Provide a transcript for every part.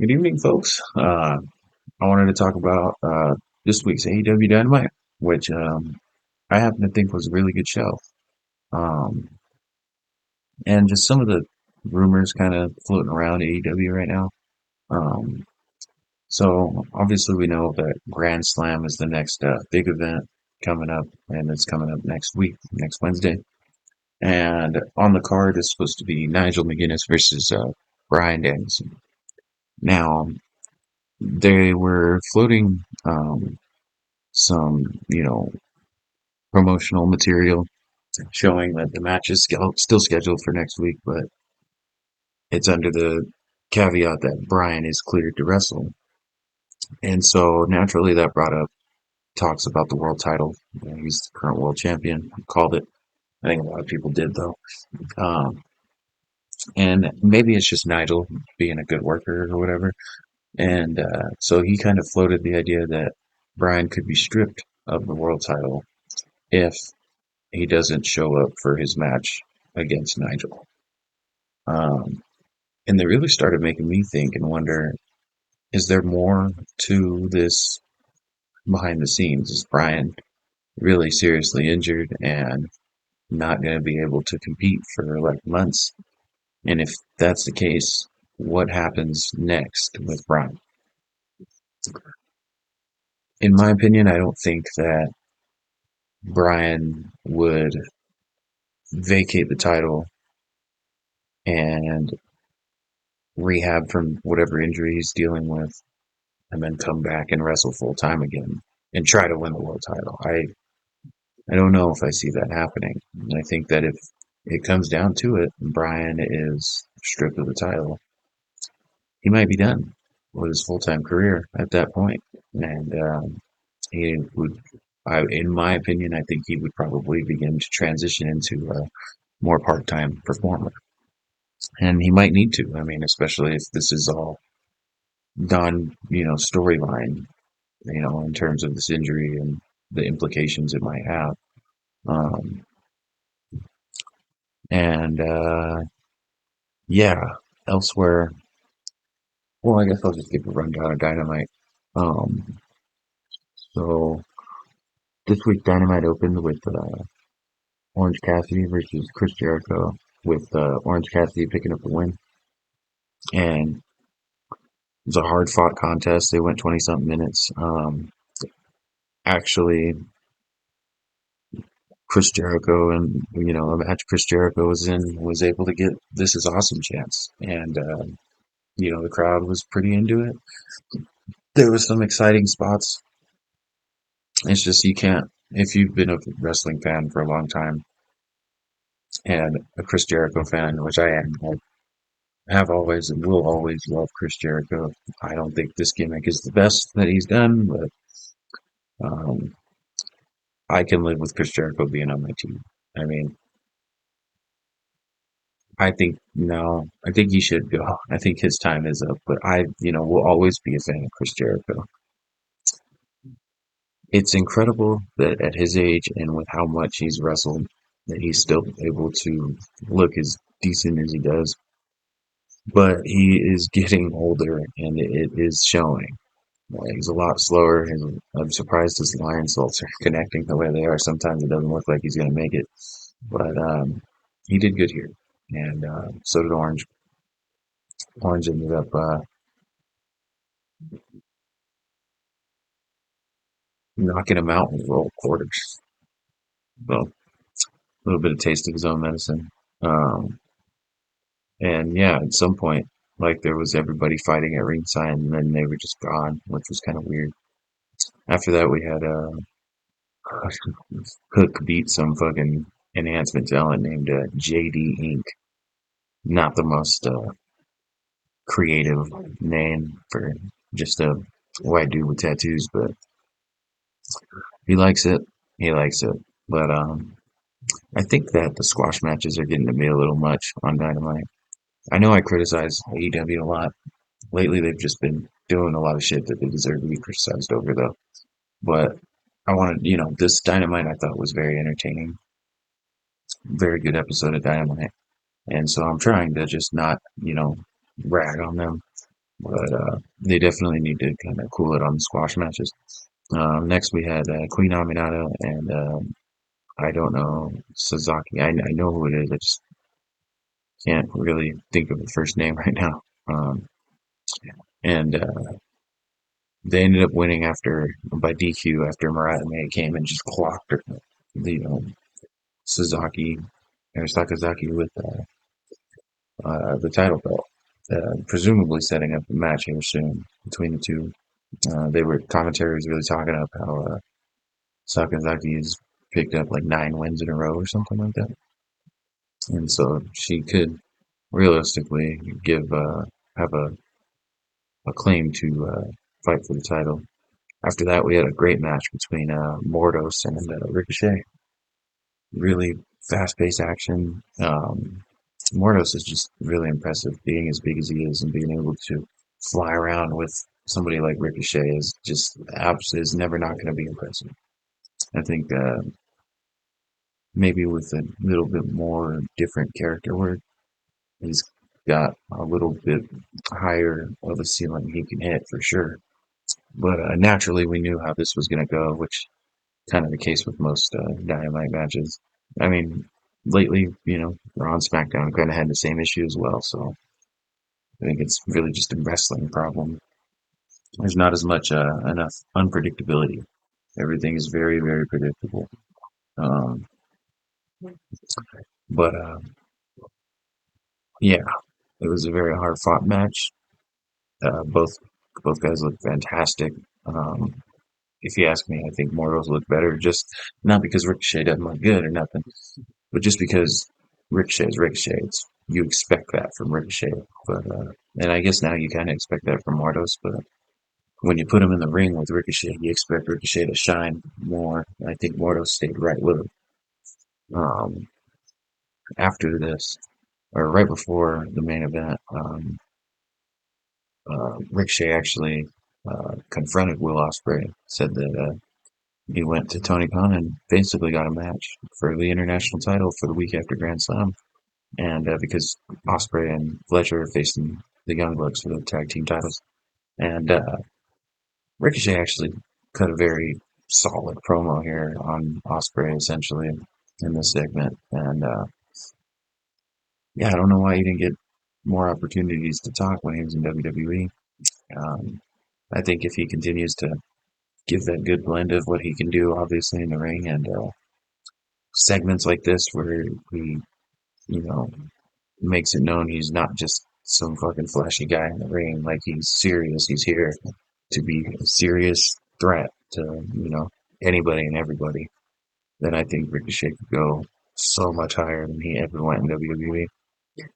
Good evening, folks. I wanted to talk about this week's AEW Dynamite, which I happen to think was a really good show. Um, and just some of the rumors kind of floating around AEW right now. Um, so obviously we know that Grand Slam is the next big event coming up, and it's coming up next week, next Wednesday. And on the card is supposed to be Nigel McGuinness versus Bryan Danielson. Now they were floating some, promotional material showing that the match is still scheduled for next week, but it's under the caveat that Bryan is cleared to wrestle. And so naturally that brought up talks about the world title. He's the current world champion. Called it. I think a lot of people did though. Um, and maybe it's just Nigel being a good worker or whatever. And so he kind of floated the idea that Bryan could be stripped of the world title if he doesn't show up for his match against Nigel. Um, and they really started making me think and wonder, is there more to this behind the scenes? Is Bryan really seriously injured and not going to be able to compete for like months? And if that's the case, what happens next with Bryan? In my opinion, I don't think that Bryan would vacate the title and rehab from whatever injury he's dealing with and then come back and wrestle full time again and try to win the world title. I don't know if I see that happening. And I think that if it comes down to it, Bryan is stripped of the title, he might be done with his full time career at that point. And he would, in my opinion, I think he would probably begin to transition into a more part time performer. And he might need to. I mean, especially if this is all done, storyline, in terms of this injury and the implications it might have. Um, and yeah, elsewhere, well, I guess I'll just give a rundown of Dynamite. Um, so this week, Dynamite opened with Orange Cassidy versus Chris Jericho, with Orange Cassidy picking up the win. And it was a hard fought contest. They went 20 something minutes. Actually, Chris Jericho and a match Chris Jericho was in was able to get This Is Awesome chance, and the crowd was pretty into it. There was some exciting spots. It's just you can't, if you've been a wrestling fan for a long time and a Chris Jericho fan, which I am, I have always and will always love Chris Jericho. I don't think this gimmick is the best that he's done, but um, I can live with Chris Jericho being on my team. I mean, I think no, I think he should go. I think his time is up, but I, will always be a fan of Chris Jericho. It's incredible that at his age and with how much he's wrestled, that he's still able to look as decent as he does. But he is getting older, and it is showing. He's a lot slower. I'm surprised his line salts are connecting the way they are. Sometimes it doesn't look like he's going to make it, but he did good here, and so did Orange. Orange ended up knocking him out in roll quarters. So a little bit of taste of his own medicine. Um, and yeah, at some point, like there was everybody fighting at ringside, and then they were just gone, which was kind of weird. After that, we had Hook beat some fucking enhancement talent named JD Inc. Not the most creative name for just a white dude with tattoos, but he likes it. He likes it. But I think that the squash matches are getting to be a little much on Dynamite. I know I criticize AEW a lot. Lately, they've just been doing a lot of shit that they deserve to be criticized over, though. But I wanted, this Dynamite I thought was very entertaining. Very good episode of Dynamite. And so I'm trying to just not, rag on them. but they definitely need to kind of cool it on the squash matches. Next, we had Queen Aminata and I don't know Sasaki. I know who it is. I just can't really think of the first name right now. And they ended up winning after by DQ after Mariah May came and just clocked her, the Sasaki or Sakazaki with the title belt, presumably setting up a match here soon between the two. They were commentary was really talking up how Sakazaki has picked up like 9 wins in a row or something like that, and so she could realistically give have a claim to fight for the title. After that, we had a great match between Mordos and Ricochet. Really fast-paced action. Mordos is just really impressive, being as big as he is and being able to fly around with somebody like Ricochet is just absolutely is never not going to be impressive. I think maybe with a little bit more different character work, he's got a little bit higher of a ceiling he can hit for sure. But naturally, we knew how this was going to go, which kind of the case with most Dynamite matches. I mean, lately, Raw and SmackDown kind of had the same issue as well. So I think it's really just a wrestling problem. There's not as much enough unpredictability. Everything is very, very predictable. Um, but yeah, it was a very hard fought match. Both guys look fantastic. Um, if you ask me, I think Mortals look better. Just not because Ricochet doesn't look good or nothing, but just because Ricochet is Ricochet. You expect that from Ricochet, but and I guess now you kind of expect that from Mordos. But when you put him in the ring with Ricochet, you expect Ricochet to shine more. I think Mordos stayed right with him. Um, After this, or right before the main event, Ricochet actually confronted Will Ospreay, said that he went to Tony Khan and basically got a match for the international title for the week after Grand Slam. And because Ospreay and Fletcher are facing the Young Bucks for the tag team titles. And Ricochet actually cut a very solid promo here on Ospreay, essentially, in this segment. And yeah, I don't know why he didn't get more opportunities to talk when he was in WWE. Um, I think if he continues to give that good blend of what he can do, obviously, in the ring and segments like this where he, you know, makes it known he's not just some fucking flashy guy in the ring. Like he's serious. He's here to be a serious threat to, anybody and everybody. Then I think Ricochet could go so much higher than he ever went in WWE.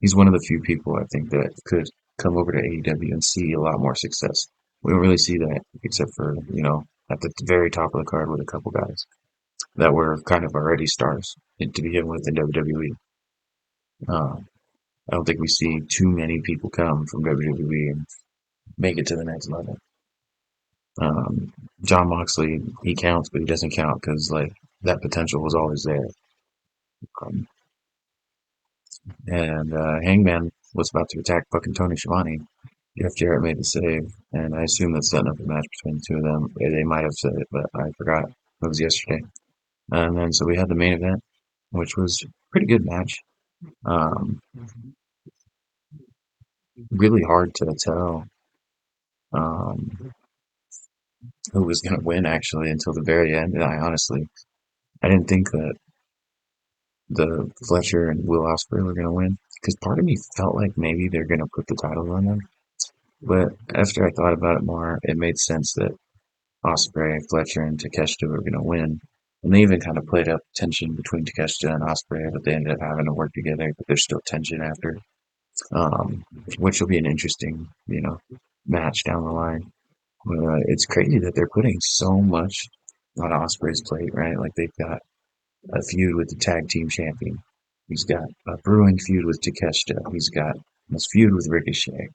He's one of the few people I think that could come over to AEW and see a lot more success. We don't really see that except for, at the very top of the card with a couple guys that were kind of already stars to begin with in WWE. Uh, I don't think we see too many people come from WWE and make it to the next level. Um, John Moxley, he counts, but he doesn't count because like that potential was always there. Um, and Hangman was about to attack fucking Tony Schiavone. Jeff Jarrett made the save, and I assume that's setting up a match between the two of them. They might have said it, but I forgot. It was yesterday. And then so we had the main event, which was a pretty good match. Um, really hard to tell um, who was going to win actually until the very end. And I didn't think that the Fletcher and Will Ospreay were going to win because part of me felt like maybe they're going to put the titles on them. But after I thought about it more, it made sense that Ospreay, Fletcher, and Takeshita were going to win. And they even kind of played up tension between Takeshita and Ospreay, but they ended up having to work together. But there's still tension after, um, which will be an interesting, match down the line. But it's crazy that they're putting so much on Ospreay's plate, right? Like they've got a feud with the tag team champion. He's got a brewing feud with Takeshita. He's got this feud with Ricochet.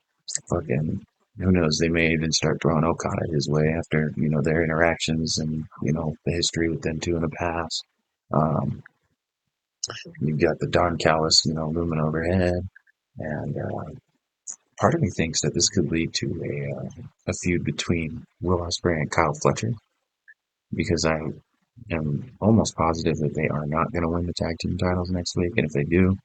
Fucking, who knows? They may even start throwing Okada his way after, their interactions and, the history with them two in the past. Um, you've got the Don Callis, looming overhead. And part of me thinks that this could lead to a feud between Will Ospreay and Kyle Fletcher because I am almost positive that they are not going to win the tag team titles next week, and if they do,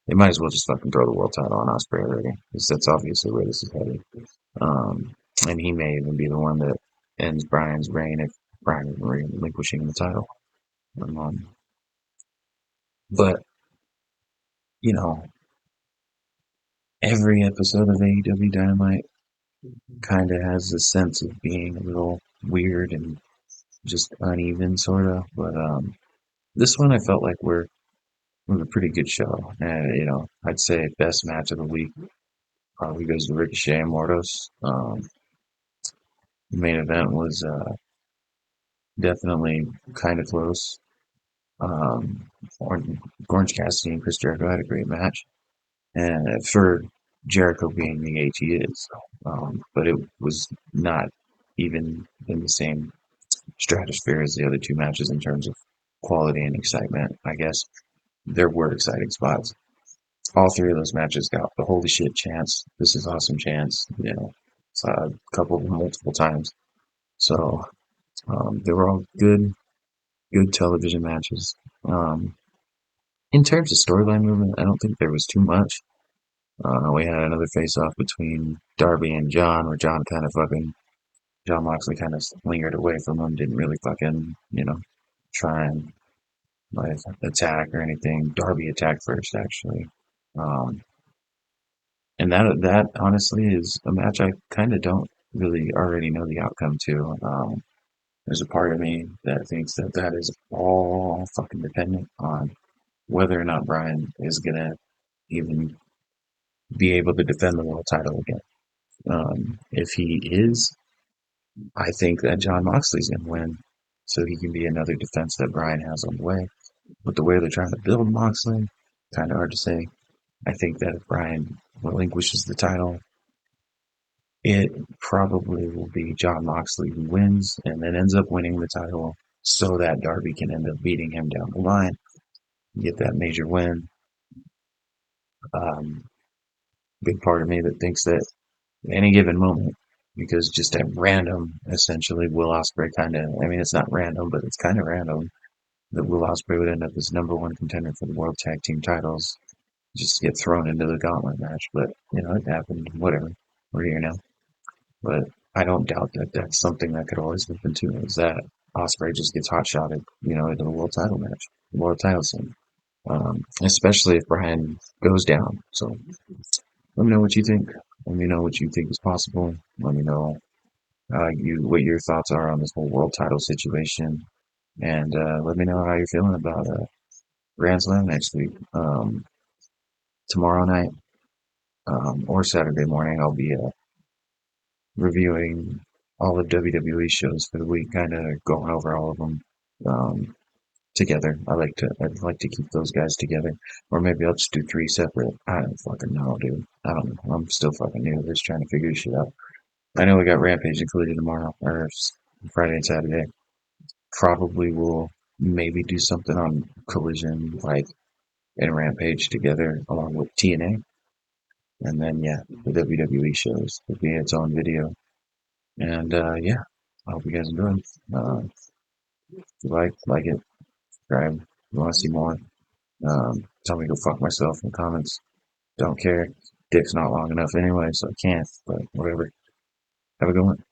they might as well just fucking throw the world title on Ospreay already, because that's obviously where this is headed. Um, and he may even be the one that ends Bryan's reign if Bryan isn't relinquishing the title. Um, but you know, every episode of AEW Dynamite kind of has a sense of being a little weird and just uneven, sort of. But this one I felt like was a pretty good show. And I'd say best match of the week probably goes to Ricochet and Mortos. The main event was definitely kind of close. Um, Orange Cassidy and Chris Jericho had a great match, and for Jericho being the age he is, but it was not even in the same stratosphere as the other two matches in terms of quality and excitement. I guess there were exciting spots. All three of those matches got the holy shit chance. This is awesome chance. A couple of them multiple times. So they were all good television matches. Um, in terms of storyline movement, I don't think there was too much. We had another face-off between Darby and John, where John Moxley kind of lingered away from him, didn't really fucking, try and like attack or anything. Darby attacked first, actually. Um, and that honestly is a match I kind of don't really already know the outcome to. There's a part of me that thinks that that is all fucking dependent on whether or not Bryan is gonna even be able to defend the world title again. If he is, I think that John Moxley's gonna win, so he can be another defense that Bryan has on the way. But the way they're trying to build Moxley, kind of hard to say. I think that if Bryan relinquishes the title, it probably will be John Moxley who wins and then ends up winning the title so that Darby can end up beating him down the line, get that major win. Um, Big part of me that thinks that at any given moment, because just at random, essentially, Will Ospreay it's not random, but it's kind of random that Will Ospreay would end up as number one contender for the World Tag Team titles, just get thrown into the gauntlet match. But, it happened, whatever. We're here now. But I don't doubt that that's something that could always happen too, is that Ospreay just gets hot shotted, into the world title match, the world title scene. Especially if Bryan goes down. So let me know what you think. Let me know what you think is possible. Let me know what your thoughts are on this whole world title situation, and let me know how you're feeling about Grand Slam next week. Tomorrow night or Saturday morning, I'll be reviewing all the WWE shows for the week, kind of going over all of them together. I'd like to keep those guys together, or maybe I'll just do three separate. I don't fucking know, dude. I don't know. I'm still fucking new. Just trying to figure this shit out. I know we got Rampage included tomorrow, or Friday and Saturday. Probably will maybe do something on Collision, like and Rampage together, along with TNA. And then, yeah, the WWE shows will be its own video. And, yeah, I hope you guys enjoy. If you like it, subscribe. If you want to see more, tell me to go fuck myself in the comments. Don't care. Dick's not long enough anyway, so I can't, but whatever. Have a good one.